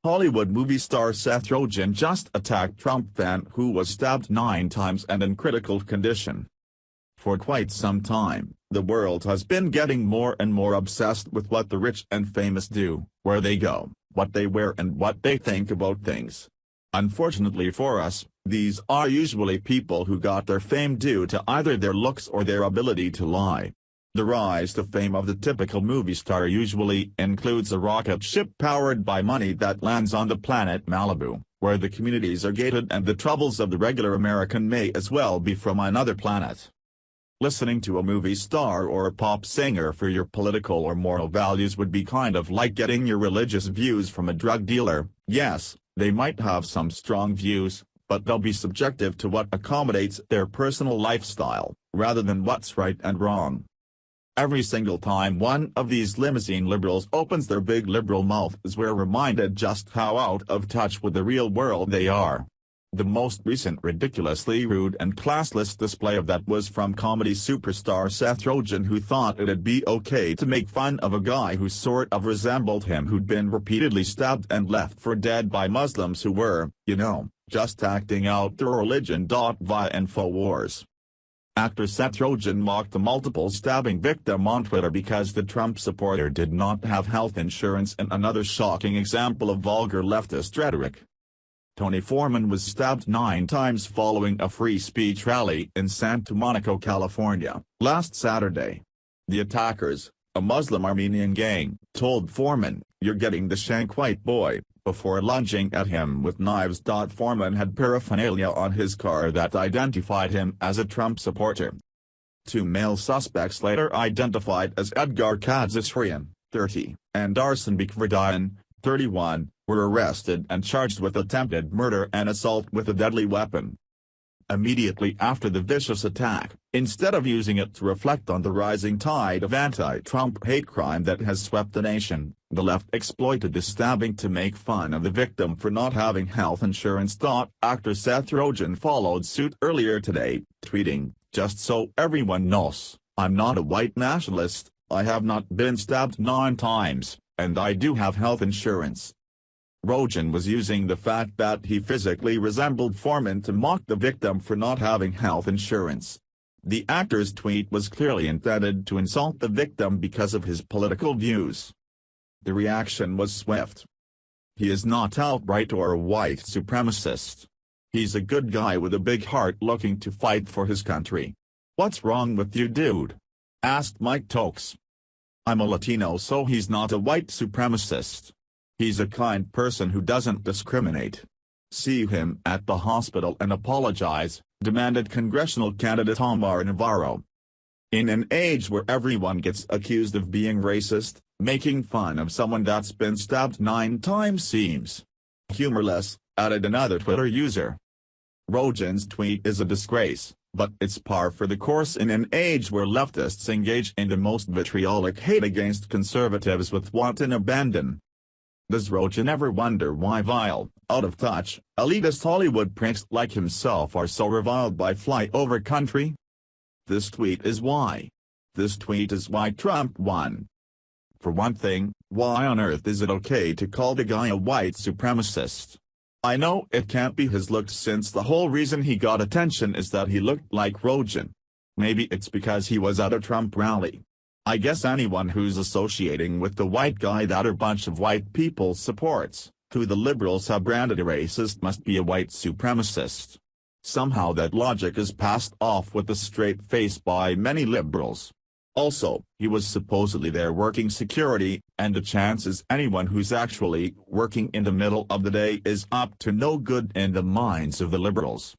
Hollywood movie star Seth Rogen just attacked Trump fan who was stabbed 9 times and in critical condition. For quite some time, the world has been getting more and more obsessed with what the rich and famous do, where they go, what they wear and what they think about things. Unfortunately for us, these are usually people who got their fame due to either their looks or their ability to lie. The rise to fame of the typical movie star usually includes a rocket ship powered by money that lands on the planet Malibu, where the communities are gated and the troubles of the regular American may as well be from another planet. Listening to a movie star or a pop singer for your political or moral values would be kind of like getting your religious views from a drug dealer. Yes, they might have some strong views, but they'll be subjective to what accommodates their personal lifestyle, rather than what's right and wrong. Every single time one of these limousine liberals opens their big liberal mouths, we're reminded just how out of touch with the real world they are. The most recent ridiculously rude and classless display of that was from comedy superstar Seth Rogen, who thought it'd be okay to make fun of a guy who sort of resembled him who'd been repeatedly stabbed and left for dead by Muslims who were, just acting out their religion. Via InfoWars. Actor Seth Rogen mocked the multiple stabbing victim on Twitter because the Trump supporter did not have health insurance, in another shocking example of vulgar leftist rhetoric. Tony Foreman was stabbed 9 times following a free speech rally in Santa Monica, California, last Saturday. The attackers, a Muslim Armenian gang, told Foreman, "You're getting the shank, white boy," before lunging at him with knives. Foreman had paraphernalia on his car that identified him as a Trump supporter. 2 male suspects, later identified as Edgar Kadzisrian, 30, and Arsen Bekverdian, 31, were arrested and charged with attempted murder and assault with a deadly weapon. Immediately after the vicious attack, instead of using it to reflect on the rising tide of anti-Trump hate crime that has swept the nation, the left exploited the stabbing to make fun of the victim for not having health insurance. Actor Seth Rogen followed suit earlier today, tweeting, "Just so everyone knows, I'm not a white nationalist, I have not been stabbed 9 times, and I do have health insurance." Rogen was using the fact that he physically resembled Foreman to mock the victim for not having health insurance. The actor's tweet was clearly intended to insult the victim because of his political views. The reaction was swift. He is not outright or a white supremacist. He's a good guy with a big heart looking to fight for his country. "What's wrong with you, dude?" asked Mike Tokes. "I'm a Latino, so he's not a white supremacist. He's a kind person who doesn't discriminate. See him at the hospital and apologize," demanded congressional candidate Omar Navarro. In an age where everyone gets accused of being racist, making fun of someone that's been stabbed 9 times seems humorless, added another Twitter user. Rogen's tweet is a disgrace, but it's par for the course in an age where leftists engage in the most vitriolic hate against conservatives with wanton abandon. Does Rogen ever wonder why vile, out-of-touch, elitist Hollywood pricks like himself are so reviled by flyover country? This tweet is why. This tweet is why Trump won. For one thing, why on earth is it okay to call the guy a white supremacist? I know it can't be his looks, since the whole reason he got attention is that he looked like Rogen. Maybe it's because he was at a Trump rally. I guess anyone who's associating with the white guy that a bunch of white people supports, who the liberals have branded a racist, must be a white supremacist. Somehow that logic is passed off with a straight face by many liberals. Also, he was supposedly there working security, and the chances anyone who's actually working in the middle of the day is up to no good in the minds of the liberals.